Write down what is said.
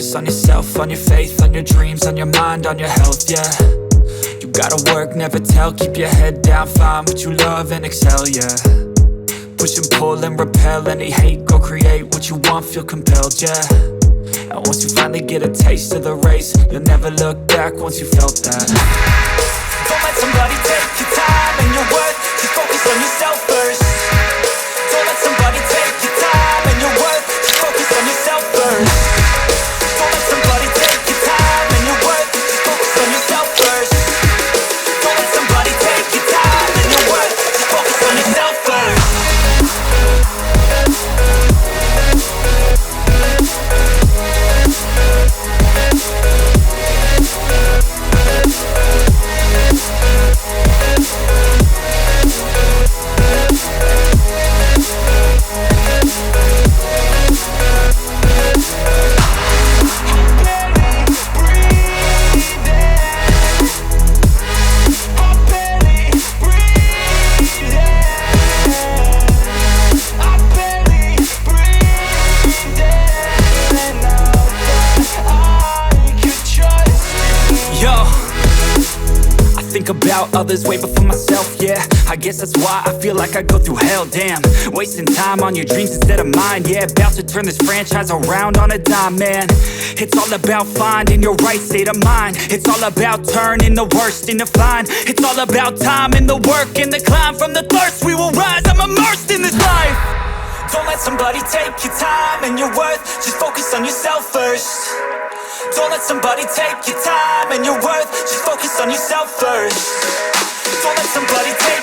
focus on yourself, on your faith, on your dreams, on your mind, on your health, yeah. You gotta work, never tell, keep your head down, find what you love and excel, yeah. Push and pull and repel any hate, go create what you want, feel compelled, yeah. And once you finally get a taste of the race, you'll never look back once you felt that. Don't let somebody take your time and your worth, just focus on yourself first. Don't let somebody take your time and your worth, just focus on yourself first. Don't let somebody take your time and your worth, just focus on yourself first. Don't let somebody take your time and your worth, just focus on yourself first. About others way before myself, yeah. I guess that's why I feel like I go through hell, damn. Wasting time on your dreams instead of mine, yeah. About to turn this franchise around on a dime, man. It's all about finding your right state of mind. It's all about turning the worst into fine. It's all about time and the work and the climb. From the thirst we will rise, I'm immersed in this life. Don't let somebody take your time and your worth, just focus on yourself first. Don't let somebody take your time and your worth, just focus on yourself first. Don't let somebody take